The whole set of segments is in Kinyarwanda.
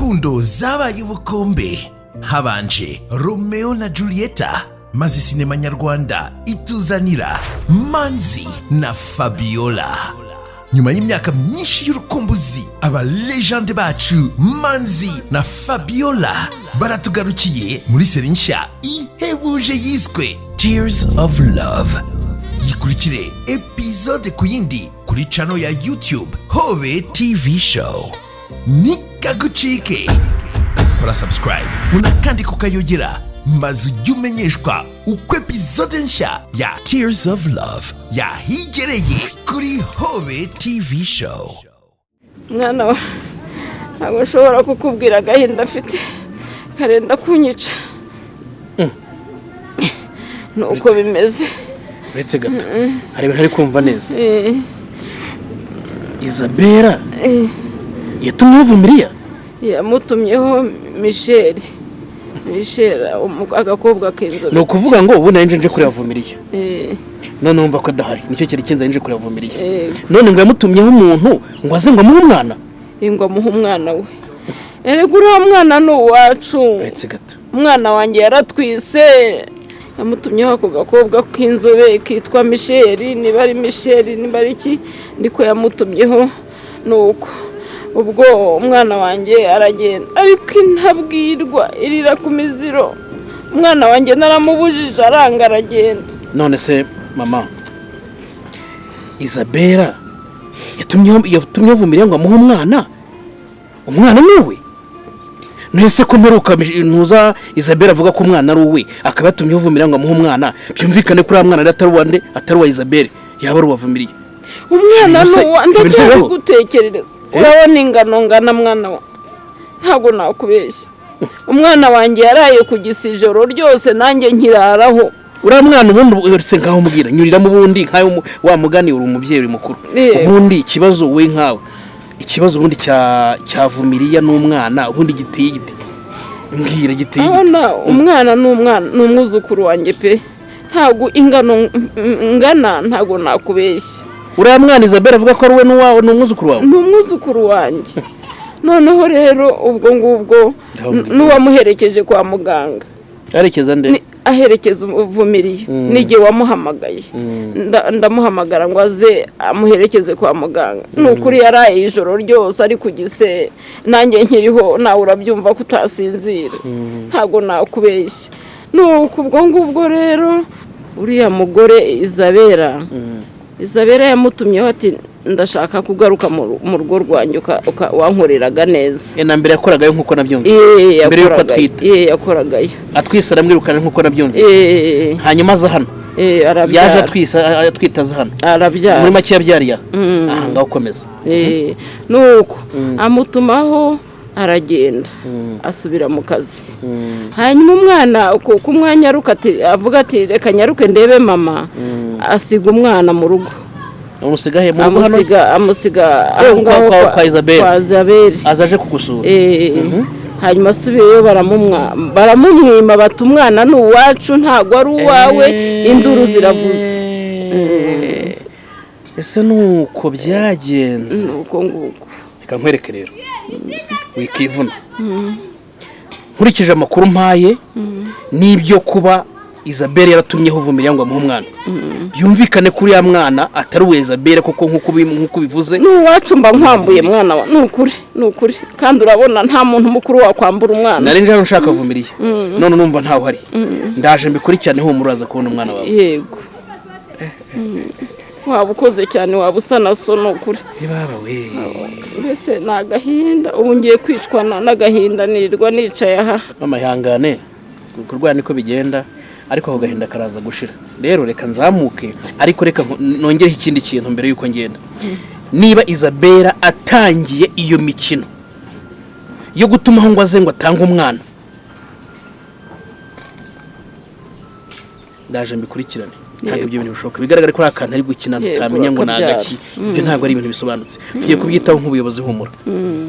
z'urukundo zabaye ubukombe habanje Romeo na Julieta, maze sinema nyarwanda ituzanira Manzi na Fabiola. Nyuma y'imyaka myinshi y'urukumbuzi, aba legende bacu Manzi na Fabiola baratugarukiye muri seri nshya ihebuje yiswe Tears of Love. Yikurikire episode ku yindi kuri channel ya YouTube Hobe TV Show. Nikagucike, kora subscribe unakandi kukayogera maze ujye umenyeshwa uko episode nshya ya Tears of Love yahigereye kuri Hobe TV Show. Mwana ntabwo nshobora kukubwira agahinda afite karenda kunyica. Nuko bimeze. Uretse gato hari ibintu ari kumva neza. Isabella yatumye Vumiriya? Yamutumyeho Michel agakobwa k'inzobe. No kuvuga ngo ubu nanje kureba Vumiriya. None numva ko adahari, nicyo kiri kinza nje kureba Vumiriya. None ngo yamutumyeho umuntu ngo aze ngo amuhe umwana. Ngo amuhe umwana we. Erega uriya mwana ni uwacu. Uretse gato umwana wanjye yaratwise. Yamutumyeho ako gakobwa k'inzobe kitwa Michel, niba ari Michel niba ari iki, ndiko yamutumyeho. Nuko ubwo umwana wanjye aragenda, ariko intabwirwa irira ku miziro. Umwana wanjye naramubujije aranga aragenda. None se mama, Isabella yatumye Vumiriya ngo amuhe umwana niwe? Nese ko mperuka ntuza Isabella avuga ko umwana ari uwe, akaba yatumye Vumiriya ngo amuhe umwana, byumvikane kuri mwana atari wa Isabella, yaba ari uwa Vumiriya. Umwana n'uwande cyo gutekerereza. Urabona ingano ngana mwana wa. Ntago nakubeshya. Umwana wanjye yaraye ku gisijoro ryose nanjye nkiraraho. Ura mwana ubundi uretse nkaho mubwira nyurira mu bundi nkayo wa mugani uri umubyeyi uri mukuru. Ubundi ikibazo we nkawe. Ikibazo ubundi cya Vumiriya n'umwana ubundi giteye gite. Mbwira giteye. Umwana n'umwuzukuru wanjye pe. Ntago ingano ngana ntago nakubeshya. Uriya mwana Isabella avuga ko ari we n'uwawe n'umwuzukuru wawe? N'umwuzukuru wanjye. Noneho rero ubwo ngubwo n'uwamuherekeje kwa muganga. Aherekeza nde? Aherekeza Vumiriya. Nige wamuhamagaye. Ndamuhamagara ngo aze amuherekeze kwa muganga. Nukuri yaraye ijoro ryose ari kugise, nanjye nkiriho nawe urabyumva kutasinzira. Ntago nakubeshya. Nuko ubwo ngubwo rero uriya mugore Isabella yamutumyeho ati ndashaka kugaruka mu rugo rwanjye wankoreraga neza. Na mbere yakoragayo nkuko nabyumva. Mbere yuko atwita. Yakoragayo. Atwisa aramwirukana nkuko nabyumva. Hanyuma aza hano. Yaje atwita aza hano. Arabyara. Muri make yabyariya. Aha ngaho ukomeza. Nuko amutumaho aragenda asubira mu kazi. Hanyuma umwana ku mwanya avuga ati reka nyaruke ndebe mama, asiga umwana mu rugo. Amusiga he mu rugo hano? Amusiga kwa Isabella. Azaje kugusura. Hanyuma asubiyeyo baramumwima bati umwana ni uwacu ntago ari uwawe, induru ziravuze. Ese nuko byagenze? Nuko nguko. Reka nkwereke rero. Wikivuna. Nkurikije amakuru mpaye n'ibyo kuba Isabella yaratumyeho Vumiriya ngo amuhe umwana. Byumvikane kuri ya mwana atari we Isabella koko nkuko bivuze. N'uwacu mba nkwambuye mwana wa. Nukuri. Kandi urabona nta muntu mukuru wakwambura umwana. Nari nje nshaka Vumiriya. None numva ntaho hari. Ndaje mbikurikirane ho muraza kubona umwana wawe. Yego. Waba ukoze cyane, waba usa na so nukuri. Baba we. Mbese nagahinda ubu ngiye kwicwa n'agahinda nirirwa nicaye aha. Mama ihangane. Kurwara niko bigenda, ariko aho gahinda karaza gushira. Rero reka nzamuke, ariko reka nongereho ikindi kintu mbere yuko ngenda. Niba Isabella atangiye iyo mikino yo gutuma ngo aze ngo atange umwana, ndaje mbikurikirane. Ntabwo ibyo bintu bishoboka. Bigaragara ko akantu ari gukina tutamenya ngo nagaki. Ibyo ntabwo ari ibintu bisobanutse. Tugiye kubyitaho nk'ubuyobozi humura.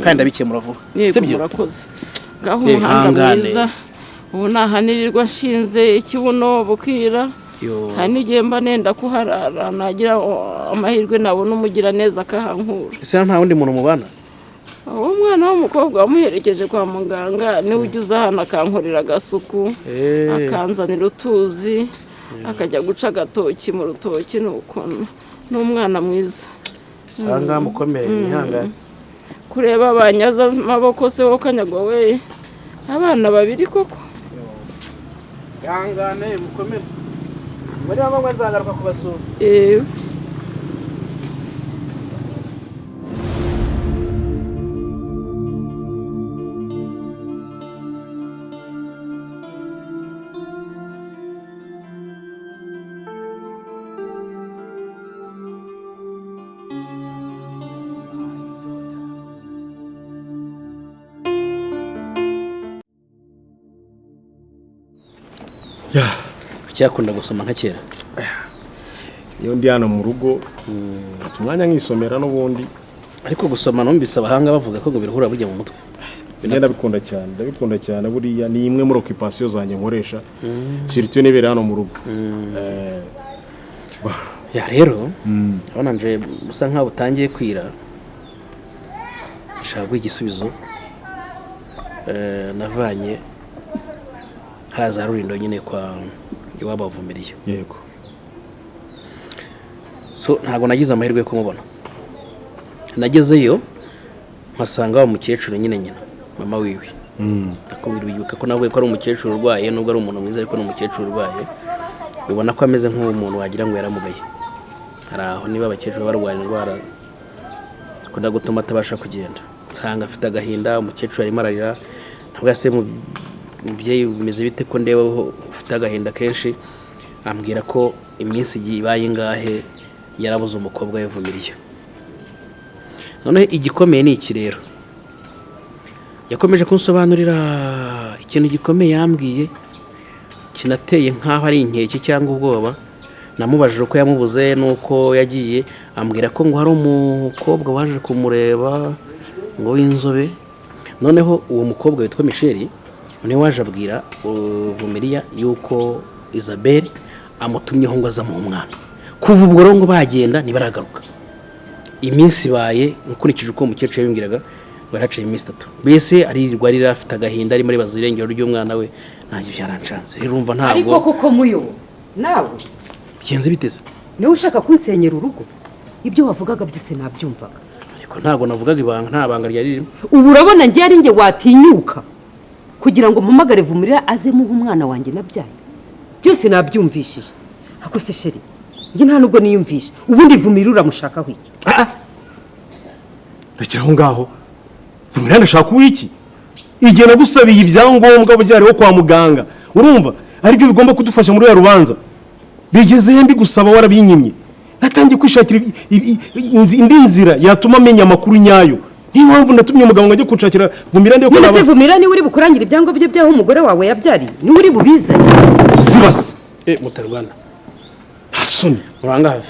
Kandi abikemura vuba. Sibyo murakoze. Gaho umuhanga mwiza. Ubu nahanirirwa nshinze ikibuno bukira. Hari n'igihe mba nenda kuharara nagira amahirwe nabona umugira neza akahankura. Ese nta wundi muntu mubana? uwo mwana w'umukobwa wamuherekeje kwa muganga niwe ujya uza hano akankorera agasuku akanzanira utuzi akajya guca agatoki mu rutoki n'umwana mwiza usanga mukomere mwihangane kureba abanyaza amaboko se wo kanyagwa we abana babiri koko ihangane mukomere muri bamwe nzagaruka kubasura cyakunda gusoma nka kera iyo ndi hano mu rugo mfata umwanya nkisomera n'ubundi ariko gusoma numvise abahanga bavuga ko ngo biruhura bujya mu mutwe ndabikunda cyane buriya ni imwe muri occupation zanjye nkoresha surtout nibera hano mu rugo ya rero abana nje musa nkaho utangiye kwira shaka igisubizo navanye haraza rurindo nyine kwa iwabo bavumiriye yego so ntago nagize amahirwe yo kumubona nagezeyo mpasanga wa mukecuru nyine mama wiwe akubirwibuka ko navuye ko ari umukecuru urwaye nubwo ari umuntu mwiza ariko ni umukecuru urwaye bibona ko ameze nk'umuntu wagira ngo yaramugaye hari aho niba abakecuru barwaye indwara kunda gutuma atabasha kugenda nsanga afite agahinda umukecuru arimo ararira ntabwo yase umubyeyi bimeze bite ko ndeba ufite agahinda kenshi ambwira ko iminsi ibaye ingahe yarabuze umukobwa yavumiriye none igikomeye ni iki rero yakomeje kunsobanurira ikintu gikomeye yambwiye kinateye nkaho ari inkeke cyangwa ubwoba namubajije uko yamubuze nuko yagiye ambwira ko ngo hari umukobwa waje kumureba ngo w'inzobe noneho uwo mukobwa witwa Michel niwe waje abwira Vumiriya yuko Isabelle amutumyeho ngo azamuha umwana kuva ubwo rero ngo bagenda ntibaragaruka iminsi ibaye nkurikije uko umukecuru yabimbwiraga baraciye iminsi 3 mbese aririrwa rira afite agahinda ari muri bazirengero ry'umwana we nanjye byarancanze urumva ntabwo ariko koko muyo nawe bigenze biteze niwe ushaka kunsenyera urugo ibyo wavugaga byose nabyumvaga ariko ntabwo navugaga ibanga nta banga ryari ririmo ubu urabona ngiye ari nge watinyuka kugira ngo mpamagare Vumiriya aze muha umwana wanjye nabyaye byose nabyumvishije ako se sheri nge nta nubwo niyumvisha ubundi Vumiriya uramushakaho iki rekeraho ngaho Vumiriya ndashaka uwiki igihe nagusabiye ibyangombwa byariho kwa muganga urumva aribyo bigomba kudufasha muri ya rubanza bigeze yembi gusaba warabinyimye natangiye kwishakira indi nzira yatuma amenya amakuru nyayo niyo mpamvu natumye umugabo ngajye kunshakira Vumiriya ndiyo none se Vumiriya niwe uri bukurangira ibyangombwa bye byaho umugore wawe yabyariye niwe uri bubize zibase mutarwana hasoni uranga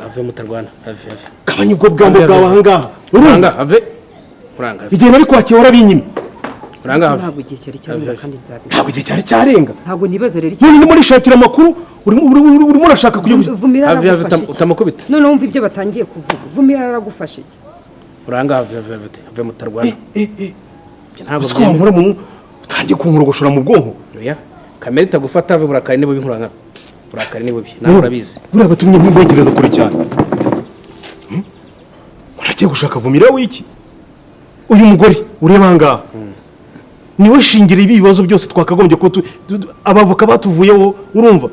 ave mutarwana ave kabanye ubwo bwambo bwawe ahangaha uranga ave igihe nari kwakira warabinyimye uranga ntabwo igihe cyari cyarenga kandi nzabi ntabwo igihe cyari cyarenga ntabwo nibaza rero iki ndimo rishakira amakuru urimo urashaka kujya Vumiriya ave aragufasha utamukubita none wumva ibyo batangiye kuvuga Vumiriya aragufasha iki uranga ave mutarwana ntabwo nkora mu utangiye kunkorogoshora mu bwonko oya kamera itagufata ave burakari nibo binkuranga burakari nibo bi nawe urabizi buriya batumye ntekereza kure cyane uragiye gushaka Vumiriya wiki uyu mugore ureba ngaha niwe shingiro ibi bibazo byose twakagombye ko abavoka batuvuyeho urumva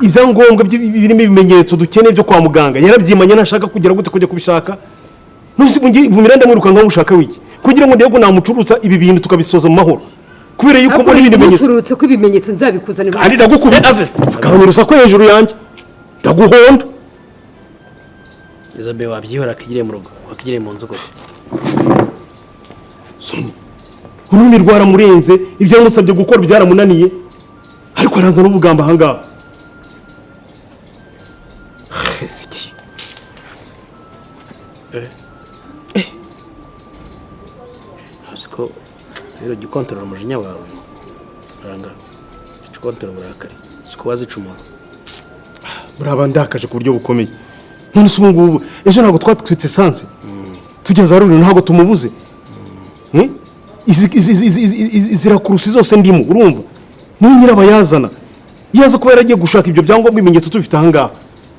ibyangombwa birimo ibimenyetso dukeneye byo kwa muganga yarabyimanye nashaka kugera gute kujya kubishaka nose Vumiriya ndamwiruka ngaho ushaka wiki kugira ngo ndego namucurutsa ibi bintu tukabisoza mu mahoro kubera yuko muri ibindi bimenyetso mucurutse ko ibimenyetso nzabikuzanira ari ndagukubita kabanyurusa ko hejuru yanjye ndaguhonda Isabelle wabyihora akigire mu rugo akigire mu nzu koko Soni urumi rwaramurenze ibyo yamusabye gukora byaramunaniye ariko araza n'ubugamba ahangaha siki hasiko rero gikontorora umujinya wawe uranga gikontorora burakari siko wazicumura buraba ndakaje ku buryo bukomeye none se ubu ngubu ejo ntabwo twatwitse esanse tugeze aruri ntabwo tumubuze zirakurusi zose ndimo urumva niwe nyirabayazana iyo aza kuba yaragiye gushaka ibyo byangombwa ibimenyetso tubifite ahangaha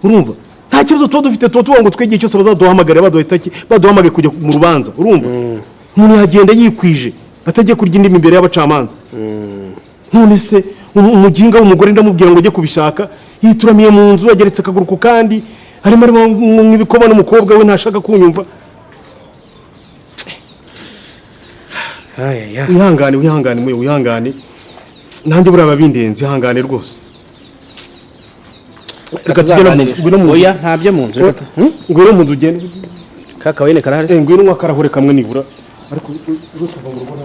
urumva nta kibazo tuba dufite tuba tuvuga ngo twegeye cyose bazaduhamagare baduhamagaye kujya mu rubanza urumva umuntu yagenda yikwije atagiye kurya indimi imbere y'abacamanza none se umuginga w'umugore ndamubwira ngo ujye kubishaka yituramiye mu nzu yageretse akaguru ku kandi arimo nk'ibikoma n'umukobwa we ntashaka kunyumva wihangane nanjye buriya babindenzi ihangane rwose reka tugende mu oya ntabyo mu nzu ngwino mu nzu ugende kakawene karahari ngwino unywa akarahure kamwe nibura ariko uzo kuva mu rugo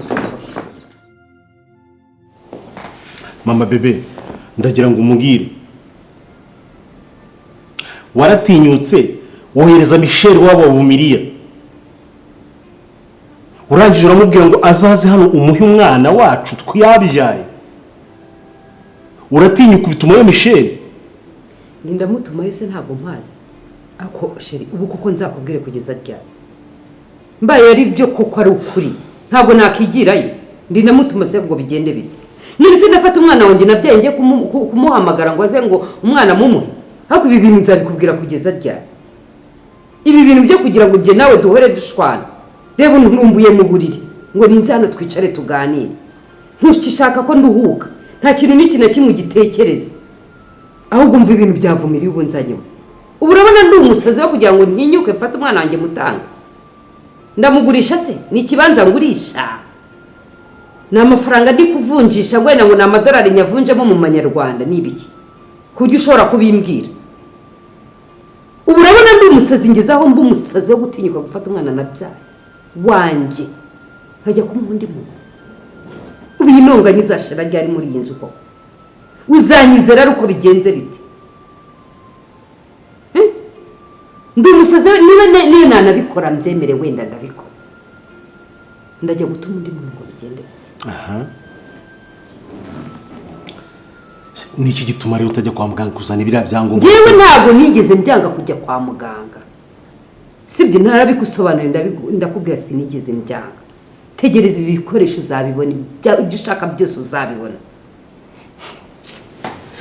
mama bebe ndagira ngo umubwire waratinyutse wohereza Michel wabo Bumiriya urangije uramubwira ngo azaze hano umuhe umwana wacu twiyabyaye uratinyuka ubitumayo Michel ndamutuma yese ntabwo mpazi ako sheri ubu kuko nzakubwire kugeza ryari mbaye ari byo koko ari ukuri ntabwo nakigirayo ndamutuma se ngo bigende bite nibise ndafata umwana wanjye nabyaye ngiye kumuhamagara ngo aze ngo umwana mumuhe hako ibi bintu nzabikubwira kugeza ryari ibi bintu byo kugira ngo ujye nawe duhore dushwana reba ntumbuye mu buriri ngo ninze hano twicare tuganire ntushishaka ko nduhuka nta kintu n'iki na kimwe ugitekereza ahubwo mva ibintu byavumiriye ubu nzanyemo ubu urabona ndi umusazi wo kugira ngo ntinyuke mfate umwana wanjye mutanga ndamugurisha se ni ikibanza ngurisha ni amafaranga ndi kuvunjisha wenda ngo ni amadolari nyavunjemo mu manyarwanda ni ibiki ku buryo ushobora kubimbwira ubu urabona ndi umusazi ngeze aho mba umusazi wo gutinyuka gufata umwana nabyaye wanjye nkajya kumuha undi muntu ubu iyi ntonganya izashira ryari muri iyi nzu koko uzanyizera ari uko bigenze bite ndi umusazi niyo nanabikora mbyemere wenda ndabikoze ndajya gutuma undi muntu ngo bigende aha niki gituma rero utajya kwa muganga kuzana ibiriya byangombwa ngewe ntabwo nigeze mbyanga kujya kwa muganga sibyo ntarabigusobanurira ndakubwira sinigeze mbyanga tegereza ibi bikoresho uzabibona ibyo ushaka byose uzabibona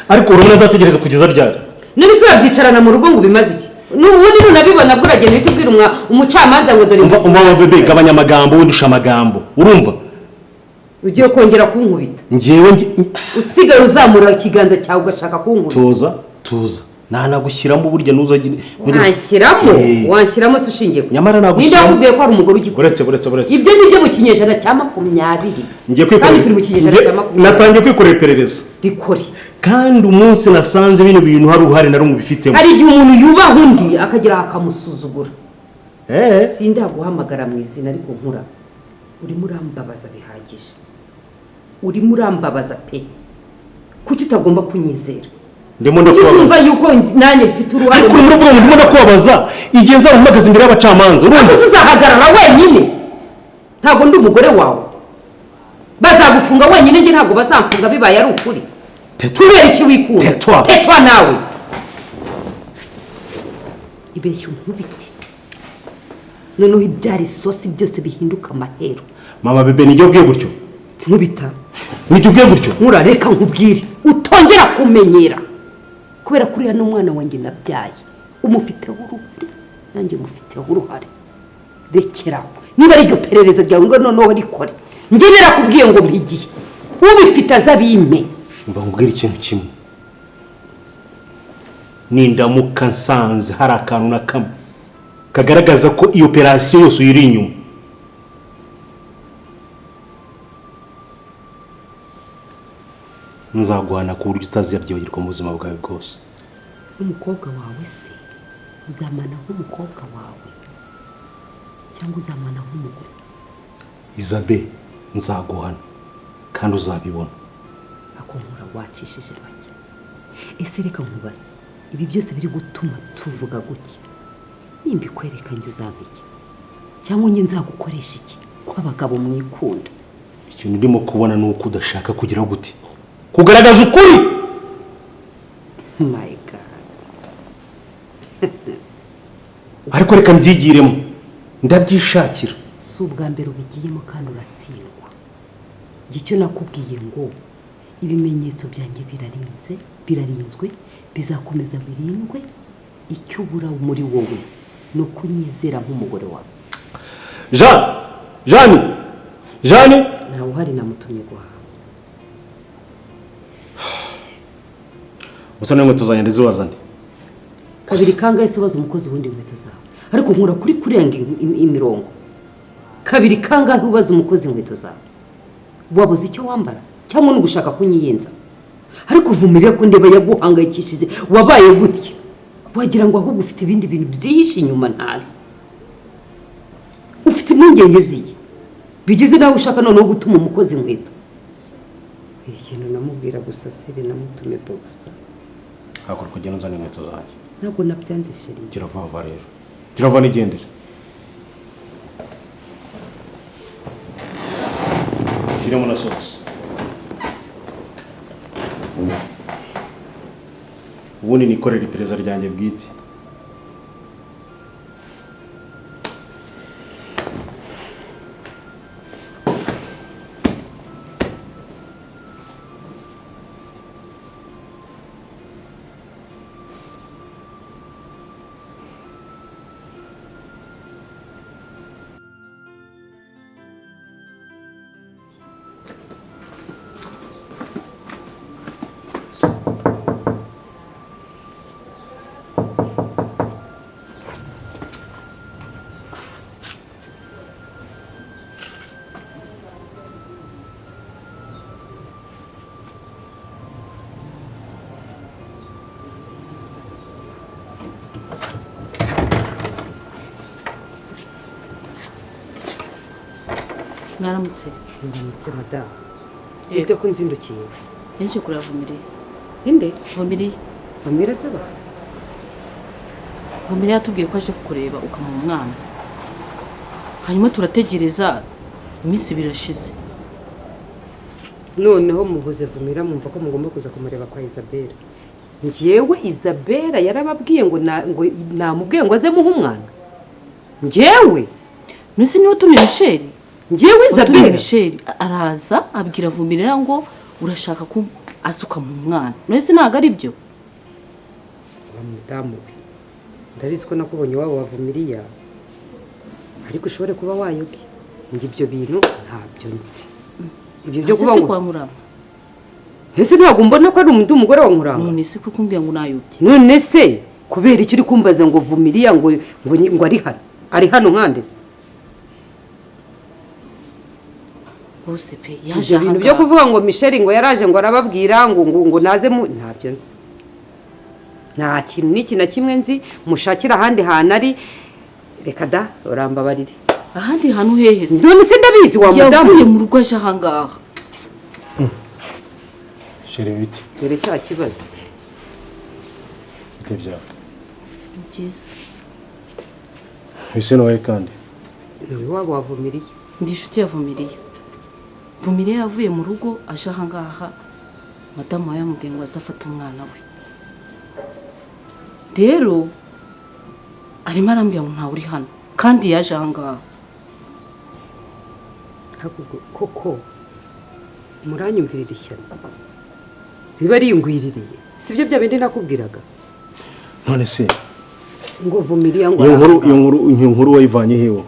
ariko urabona nzategereza kugeza ryari none se urabyicarana mu rugo ngo bimaze iki n'ubundi nunabibona bwo uragenda uhita ubwira umucamanza ngo dore umva bebe gabanya amagambo wendusha amagambo urumva ugiye kongera kunkubita ngewe usigaye uzamura ikiganza cyawe ugashaka kunkubita tuza ntanagushyiramo burya ntuzagire wanshyiramo se ushingiye nyamara nagushyiramo nindakubwiye ko ari umugore ugikora buretse ibyo ni byo mu kinyejana cya 20 kandi turi mu kinyejana cya 20 natangiye kwikorera iperereza rikore kandi umunsi nasanze bino bintu hari uruhare na rumwe bifitemo hari igihe umuntu yubaha undi akagira akamusuzugura sindaguhamagara mu izina ariko nkura urimo urambabaza bihagije urimo urambabaza pe kuki utagomba kunyizera ndimo ndakubabaza yuko nanjye mfite uruhare ariko urimo uvuga ngo ndimo ndakubabaza igihe nzamuhagaze imbere y'abacamanza urumva uzahagarara wenyine ntabwo ndi umugore wawe bazagufunga wenyine nge ntabwo bazamfunga bibaye ari ukuri kubera iki wikunda tetwa nawe ibeshya unkubiti noneho ibyari isosi byose bihinduka amahero mama bebe nijya ubwiye gutyo nkubita nijya ubwiye gutyo murareka nkubwire utongera kumenyera kubera ko uriya n'umwana wanjye nabyaye umufiteho uruhare nanjye mufiteho uruhare rekeraho niba ari iryo perereza ryawe ngo noneho rikore njye narakubwiye ngo mpigiye ubifite azabime mva nkubwire ikintu kimwe nindamuka nsanze hari akantu na kamwe kagaragaza ko iyo operasiyo yose uyiri inyuma nzaguhana ku buryo utazabyibagirwa mu buzima bwawe bwose umukobwa wawe se uzamana nk'umukobwa wawe cyangwa uzamana nk'umugore Isabe nzaguhana kandi uzabibona akonkura wacishije bake ese reka nkubaze ibi byose biri gutuma tuvuga gutya nimba ikwereka njye uzabiki cyangwa njye nzagukoresha iki ko abagabo mwikunda ikintu ndimo kubona ni uko udashaka kugira gute kugaragaza ukuri my god ariko reka mbyigiremo ndabyishakira si ubwa mbere ubigiyemo kandi uratsindwa. Icyo nakubwiye ngo ibimenyetso byanjye birarinzwe bizakomeza birindwe. Icyo ubura muri wowe ni ukunyizera nk'umugore wawe. Jane ntawe uhari namutumye guhaha. gusa n'inkweto zanjye ndizibazane. Kabiri kangahe se ubaza umukozi wundi inkweto zawe? Ariko nkura kuri kurenga imirongo. Kabiri kangahe ubaza umukozi inkweto zawe? Wabuze icyo wambara cyangwa no gushaka kunyiyenza? Ariko uvumirira ko ndeba yaguhangayikishije wabaye gutya. Wagira ngo ahubwo ufite ibindi bintu byihishe inyuma ntazi. Ufite impungenge ziki? Bigize nawe ushaka noneho gutuma umukozi inkweto. Ikintu namubwira gusa siri namutume boxer. Hakora kugenda uzana inkweto zanjye. Ntabwo nabyanze sheri. Kirava rero. Kirava nigendera. Shiremo na socks. Ubundi nikorera iperereza ryanjye bwite. Mwaramutse. Ndamutse madamu. Ite ko nzindukiye. Yenje kuravumiriye. Inde? Vumiriye. Vumira saba. Vumiriye yatubwiye ko aje kukureba ukamuha umwana. Hanyuma turategereza iminsi birashize. Noneho mubuze Vumira mumva ko mugomba kuza kumureba kwa Isabella. Njyewe Isabella yarababwiye ngo namubwiye ngo aze muha umwana. Njyewe Nese niwe tumye Michel. Njyewe Isabella Michel araza abwira Vumirira ngo urashaka ko asuka mu mwana. Nese ntago ari byo. Mudamu. Ndabizi ko nakubonye wabo wavumiriya. Ariko ushobore kuba wayobye. Ngi ibyo bintu ntabyo nzi. Ibyo byo kuba kwa Murama. Ese ntabwo mbona ko ari umugore wa Murama. None se kuko kumbwira ngo nayobye. None se kubera iki uri kumbaza ngo Vumiriya ngo ari hano. Ari hano nkandeze. Bose pe yaje ibintu byo kuvuga ngo Michel ngo yaraje ngo arababwira ngo naze ntabyo nzi. Nta kintu n'iki na kimwe nzi mushakira ahandi hantu ari. Reka da urambabarire. Ahandi hantu hehe se? None se ndabizi wa mudamu. Yavuye mu rugo aje ahangaha. Sheri biti. Dore cya kibazo. Bite byawe. Byiza. Ese nawe kandi. Nawe wabo wavumiriye. Ndi inshuti yavumiriye. Vumiriye yavuye mu rugo aje ahangaha. Madamu yamubwiye ngo azafata umwana we. Rero arimo arambwira ngo ntawe uri hano kandi yaje ahangaha. Koko muranyumvirira ishyano. Biba ari ingwiririye. Sibyo bya bindi nakubwiraga. None se ngo Vumiriya ngo iyo nkuru wayivanye hewe?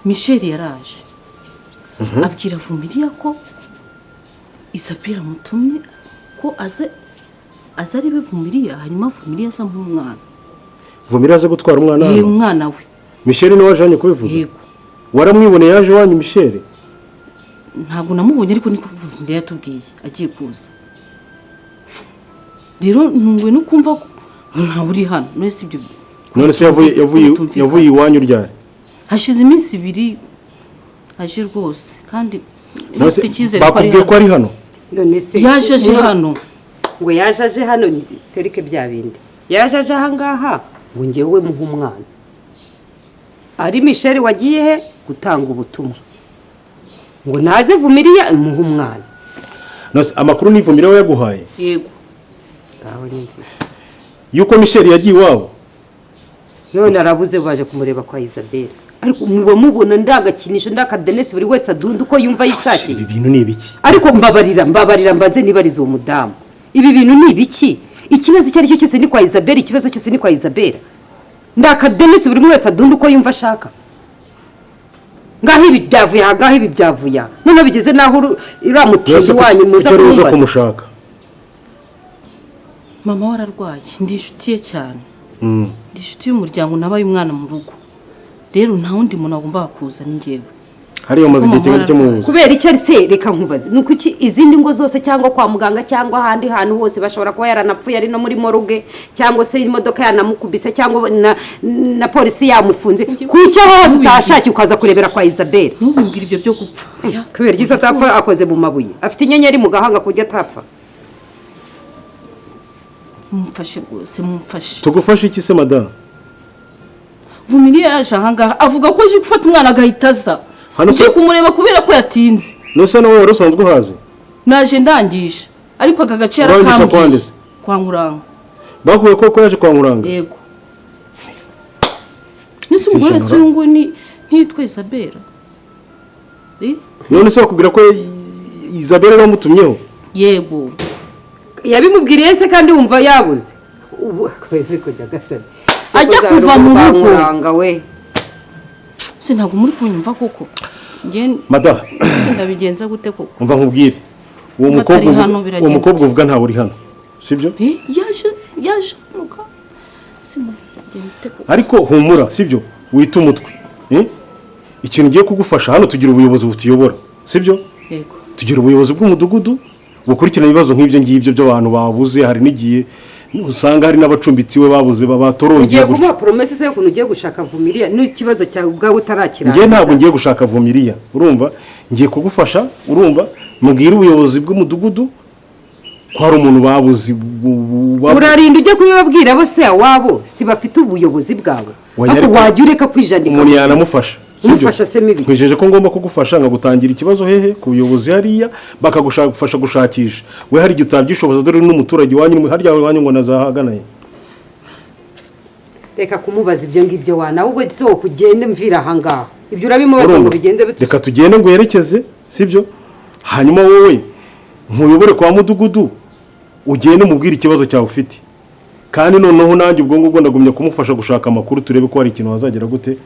Michel yaraje. Abwira Vumiriya ko Isabella mutumye ko azari bivumiriya hanyuma Vumiriya asa nk'umwana. Vumiriya aze gutwara umwana we. Umwana we. Michel niwe wajanye kubivuga. Yego. Waramwiboneye yaje wanyu Michel? Ntabwo namubonye ariko niko Vumiriya yatubwiye agiye kuza. Rero ntungwe no kumva ko nta uri hano. None se ibyo. None se yavuye iwanyu ryari? Hashize iminsi 2 aje rwose kandi nafite icyizere ko ari hano. None se yaje hano. Ngo yaje hano tereke bya bindi. Yaje ahangaha ngo ngewe muha umwana. Ari Michel wagiye he gutanga ubutumwa. Ngo naze Vumiriya muha umwana. Nose amakuru ni Vumiriya yaguhaye? Yego. Aho nyimfi. Yuko Michel yagiye iwabo? None arabuze baje kumureba kwa Isabella. ariko muba mubona ndagakinisho ndakadenesi buri wese adunda uko yumva yishakiye. ibi bintu ni ibiki? Ariko mbabarira mbanze nibariza uwo mudamu. Ibi bintu ni ibiki? Ikibazo icyo ari cyo cyose ni kwa Isabelle, ikibazo cyose ni kwa Isabelle. Ndakadenesi buri wese adunda uko yumva ashaka. Ngaho ibi byavuye none bigeze naho iramutije wanyu muza kumushaka. Mama wararwaye ndi inshuti ye cyane. Ndi inshuti y'umuryango nabaye umwana mu rugo. Rero nta wundi muntu agomba kuza ni njyewe. Hariyo maze igihe kinini cyo muzi. Kubera icyo se reka nkubaze nuko iki izindi ngo zose cyangwa kwa muganga cyangwa ahandi hantu hose bashobora kuba yaranapfuye ari no muri moruge cyangwa se imodoka yanamukubise cyangwa na polisi yamufunze kucyo hose utashaki ukaza kurebera kwa Isabelle. Ntumbwire ibyo byo gupfa. Kubera iki atapfa akoze mu mabuye afite inyenyeri mu gahanga kujya atapfa. Mumfashe rwose mumfashe. Tugufashe iki se madame? Vumiriya yaje ahangaha avuga ko aje gufata umwana agahitaza. Nje kumureba kubera ko yatinze. Nose nawe warusanzwe uhazi? Naje ndangisha ariko aka gace yarakambye. Kwa Nkuranga. Bakuye ko yaje kwa Nkuranga? Yego. Nise umugore sungu ni ntitwe Isabelle. None se bakubwira ko Isabelle bamutumyeho? Yego. Yabimubwiriye se kandi wumva yabuze. Ubu kujya gasana. Ajya kuva mu rugo we. Ntabwo muri kunyumva koko. Mada. Ndabigenza gute koko? Umva nkubwire. Uwo mukobwa uvuga ntawe uri hano. Sibyo? Yaje nuka. Ariko humura, sibyo? Wita umutwe. Ikintu ugiye kugufasha hano tugira ubuyobozi butuyobora. Sibyo? Yego. Tugira ubuyobozi bw'umudugudu bukurikirana ibibazo nk'ibyo ngibyo by'abantu babuze hari n'igihe usanga hari n'abacumbitsi we babuze batorongeye. Ugiye kuba promesse se yuko ugiye gushaka Vumiriya n'ikibazo cyawe ubwawe utarakira. Ngiye ntabwo ngiye gushaka Vumiriya urumva ngiye kugufasha urumva mubwira ubuyobozi bw'umudugudu ko hari umuntu babuze. Urarinda ujye kubibabwira bose wabo si bafite ubuyobozi bwawe ariko wajya ureka kwijandika. Umuntu yanamufasha. Umufasha se mibi. Kwijeje ko ngomba kugufasha ngagutangira ikibazo hehe ku buyobozi hariya bakagufasha gushakisha. We hari gitabyishoboza dore n'umuturage wanyu harya wanyu ngo nazahaganaye. Reka kumubaza ibyo ngibyo wana ubwo so kugende mvira hangaha. Ibyo urabimubaza ngo bigende bituje. Reka tugende ngo yerekeze sibyo? Hanyuma wowe nkuyobore kwa mudugudu ugende mubwira ikibazo cyawe ufite. Kandi noneho nanjye ubwo ngubwo ndagumya kumufasha gushaka amakuru turebe ko hari ikintu wazagera gute.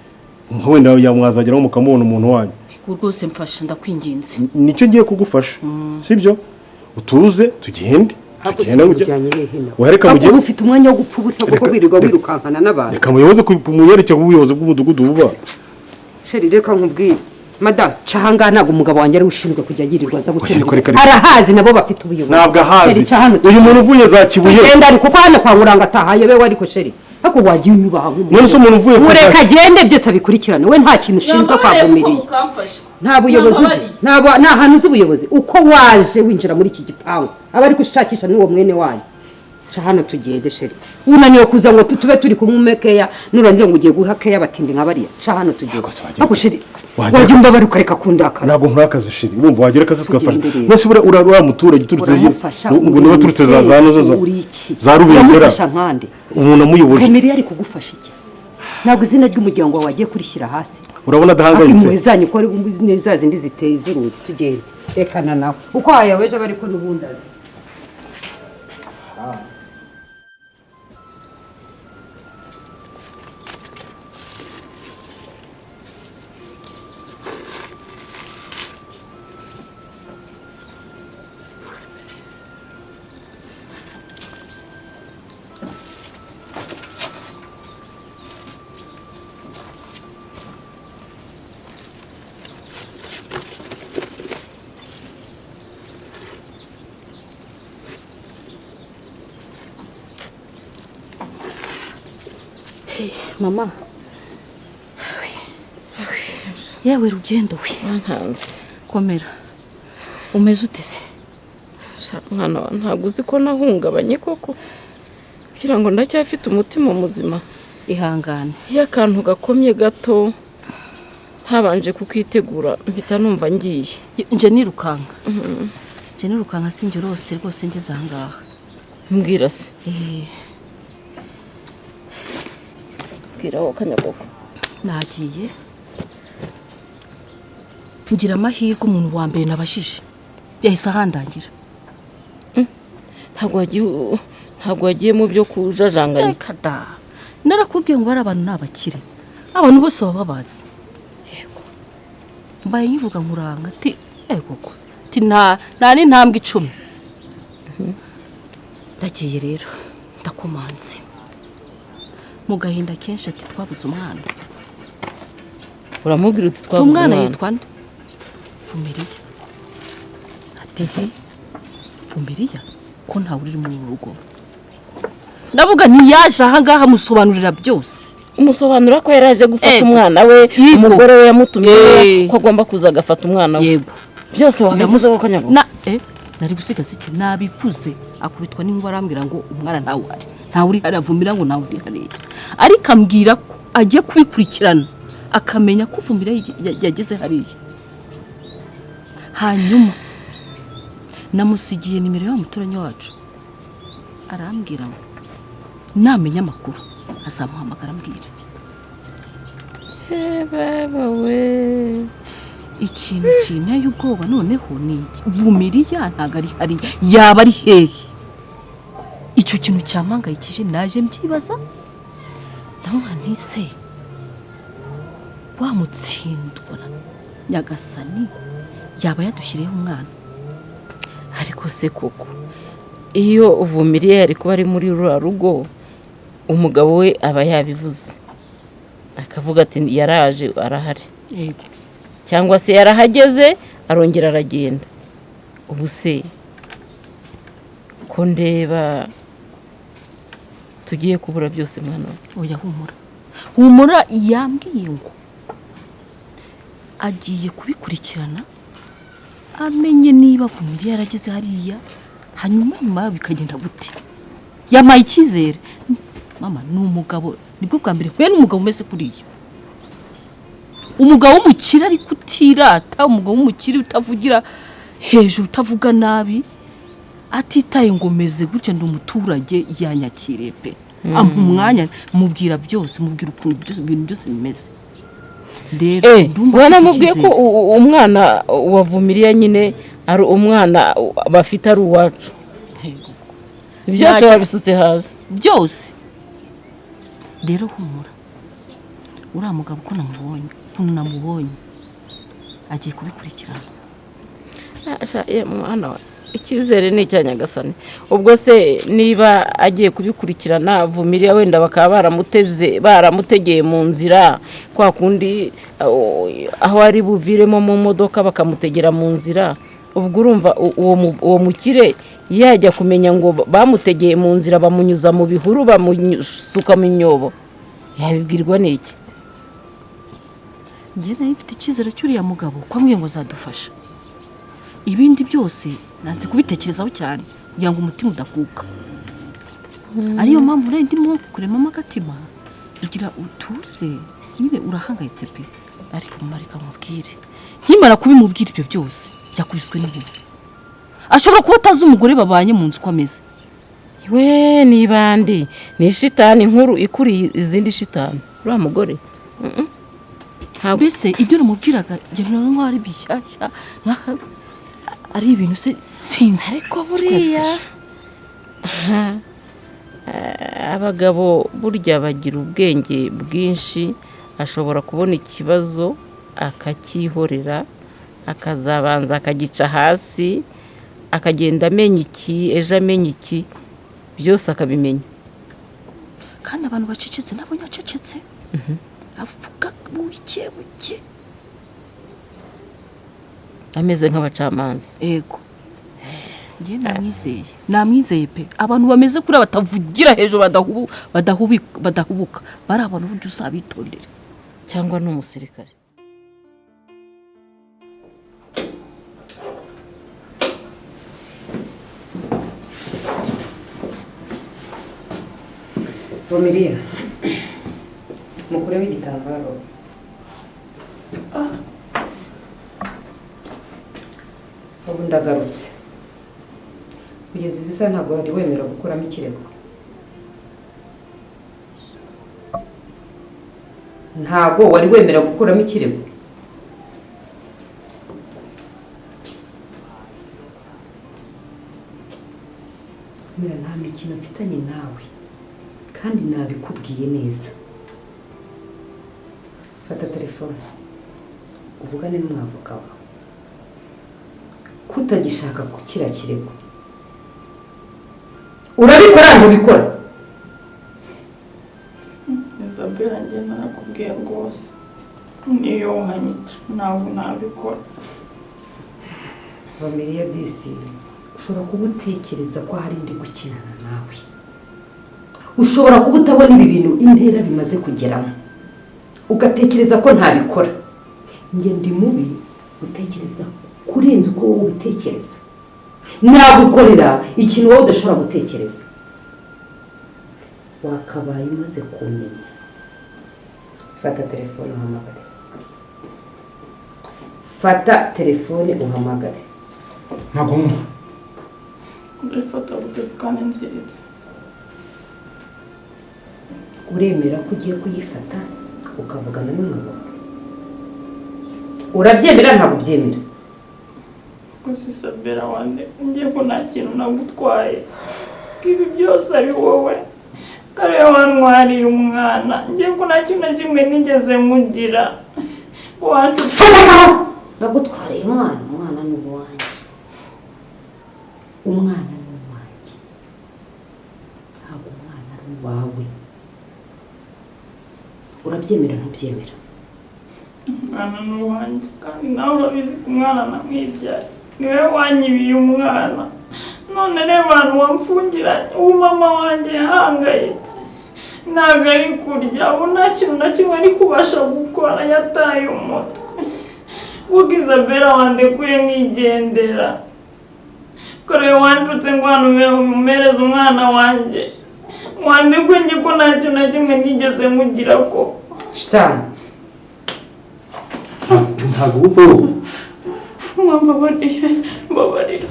Wenda yamwazageraho mukamubona umuntu wanyu. Rwose mfasha ndakwinginze. Nicyo ngiye kugufasha. Sibyo? Utuze tugende. Wareka mujye ufite umwanya wo gupfa ubusa kuko birirwa wirukankana n'abantu. Reka muyoboze kumuyereke ubuyobozi bw'umudugudu buba. Sheri reka nkubwire. Madam cahanga ntago umugabo wanjye ari ushinzwe kujya yirirwa za gukemura. Arahazi nabo bafite ubuyobozi. Ntabwo ahazi. Uyu muntu uvuye za Kibuye. Genda ariko kwa hano kwa Nkuranga atahaye we ariko Sheri. Ako wagiye unyubaha nk'umuntu. None se umuntu uvuye mureka agende byose abikurikirana we nta kintu ushinzwe kwa Vumiriya. Nta buyobozi nta hantu z'ubuyobozi uko waje winjira muri iki gipangu aba ari gushakisha n'uwo mwene wanyu. Cha hano tugende Sheri. Unaniwe kuza ngo tube turi kumwekeya nuranze ngo ugiye guhakeya batindi nkabariya. Cha hano tugende. Ako Sheri. Wajye umba bari kureka kundakaza. Ntabwo nkurakaze Sheri. Urumva wagera kaze twafasha. Nose bura urarura muturage turutse ngo niba turutse zazano za rubengera. Umuntu amuyoboje. Vumiriya ari kugufasha iki? Ntabwo izina ry'umuryango wawe wagiye kurishyira hasi. Urabona adahangayitse. Muhezanye ko neza zindi ziteye izuru tugende. Rekana nawe. Uko ayaweje bari ko n'ubundazi. Mama yewe rugendo we nkanze komera umeze utese mwana ntabwo uzi ko nahungabanye koko kugira ngo ndacyafite umutima muzima. Ihangane iyo akantu gakomye gato ntabanje kukitegura mpita numva ngiye nje nirukanka sinjye rwose ngeze ahangaha. Mbwira se bwira wowe kanyagoko nagiye ngira amahirwe umuntu wa mbere nabashije yahise ahandangira. ntabwo wagiye mu byo kujajanganya. Reka da, narakubwiye ngo ari abantu n'abakire, abantu bose baba bazi. Yego, mbaye nyivuga nkuranga ati yego ko ati nta n'intambwe 10. Ndagiye rero ndakomanze mu gahinda kenshi ati twabuze umwana. Uramubwira uti twabuze umwana yitwa nde? Vumiriya. Ati Vumiriya ko ntawe uri mu rugo. Ndavuga ntiyaje aha ngaha musobanurira byose. Umusobanura ko yaraje gufata umwana we, umugore we yamutumye ko agomba kuza agafata umwana we. Yego, byose wakavuze ko kanyago. Nari gusigaza iki nabivuze akubitwa n'ingwa arambwira ngo umwana ntawe ari. Ntawe uri haravumira ngo nawe uri hariya. Ariko ambwira ko agiye kubikurikirana akamenya ko Vumira yageze hariya. Hanyuma namusigiye nimero ya muturanyi wacu. Arambwira ngo namenya amakuru azamuhamagara ambwira. Baba we, ikintu kinteye ubwoba noneho ni Vumiriya ntago ari hari, yaba ari hehe? Icyo kintu cyampangayikije naje mbyibaza. Naho ntise wamutsindwa Nyagasani yaba yadushyiriyeho umwana. ariko se koko iyo Vumiriya yari kuba ari muri rura rugo, umugabo we aba yabivuze akavuga ati yaraje arahari. Yego, cyangwa se yarahageze arongera aragenda. Ubu se ko ndeba tugiye kubura byose mwana. oya humura yambwiye ngo agiye kubikurikirana amenye niba Vumiriya yarageze hariya, hanyuma bikagenda gute. Yamaye icyizere. Mama ni umugabo, nibwo bwa mbere we n'umugabo umeze kuriya. Umugabo w'umukire ariko utirata, umugabo w'umukire utavugira hejuru, utavuga nabi, atitaye ngo meze gutya ndi umuturage yanyakire pe. Ampa umwanya mubwira byose, mubwira ukuntu ibintu byose bimeze. Wana mubwiye ko umwana wa Vumiriya nyine ari umwana bafite ari uwacu. Byose babisutse haza byose. Rero humura, uriya mugabo ko namubonye agiye kubikurikirana. Mwana icyizere ni icya Nyagasani. Ubwo se niba agiye kubikurikirana Vumiriya wenda bakaba baramutegeye mu nzira kwa kundi aho ari buviremo mu modoka bakamutegera mu nzira, ubwo urumva uwo mukire yajya kumenya ngo bamutegeye mu nzira bamunyuza mu bihuru bamusuka mu nyobo, yabibwirwa n'iki? Njye nari mfite icyizere cy'uriya mugabo ko ambwiye ngo azadufasha. Ibindi byose nanze kubitekerezaho cyane kugira ngo umutima udakuka. Ariyo mpamvu rero ndimo kuremamo agatima kugira utuse. Nyine urahangayitse pe, ariko marika mubwire. Nkimara kubimubwira ibyo byose yakubiswe n'inkuba. Ashobora kuba atazi umugore babanye mu nzu ko ameze. We ni bandi, ni shitani nkuru ikuri izindi shitani uriya mugore. Mbese ibyo namubwiraga njye nko ari bishyashya ari ibintu se sinzi. Ariko buriya abagabo burya bagira ubwenge bwinshi, ashobora kubona ikibazo akacyihorera, akazabanza akagica hasi, akagenda amenya iki ejo amenya iki, byose akabimenya. Kandi abantu bacecetse nabo nyacecetse avuga buke ameze nk'abacamanza. Yego, njye namwizeye pe. Abantu bameze kuri batavugira hejuru badahubuka bari abantu buryo uzabitondera. Cyangwa n'umusirikare. Vumiriya, mukure w'igitambaro. Ubu ndagarutse. Kugeza izi saha ntabwo wari wemera gukuramo ikirego. Ntabwo wari wemera gukuramo ikirego. kintu mfitanye nawe kandi nabikubwiye neza. Fata telefone uvugane n'umwavoka wawe kutagishaka gukira kirego. Urabikora ntubikora? Isabella njye narakubwiye rwose niyo wanyica nawe nabikora. Vamilia disi ushobora kuba utekereza ko hari ndi gukinana nawe, ushobora kuba utabona ibi bintu intera bimaze kugeramo ugatekereza ko ntabikora. Njye ndi mubi utekereza kurenza uko wowe ubitekereza. Nagukorera ikintu wowe udashobora gutekereza. Wakabaye umaze kumenya. Fata telefone uhamagare. Fata telefone uhamagare. ntabwo mwumva. Urifata guteze kandi nziritse. Uremera ko ugiye kuyifata ukavugana n'umugabo? Urabyemera ntabwo byemera? Gusa Isabella wande ngiye ko nta kintu nagutwaye. Ibi byose ari wowe. Kare wantwariye umwana. Ngiye ko nta kintu na kimwe nigeze mugira. Wacu nagutwariye umwana. Umwana ni uwanjye. Umwana ni uwanjye. Ntabwo umwana ari uwawe. Urabyemera ntubyemera? Umwana ni uwanjye kandi nawe urabizi ko umwana namwibyaye. Niwe wanyibiye umwana. None reba abantu wamfungiranye. Ubu mama wanjye yahangayitse. Ntabwo ari kurya. Ubu nta kintu na kimwe ari kubasha gukora. Yataye umutwe. Kuko Isabella wandekuye mwigendera. Kore wandutse ngo hano umumereze umwana wanjye. Wandekuye njye ko nta kintu na kimwe nigeze mugira ko. Shitani. ntabwo ubaho. Mama, babarira.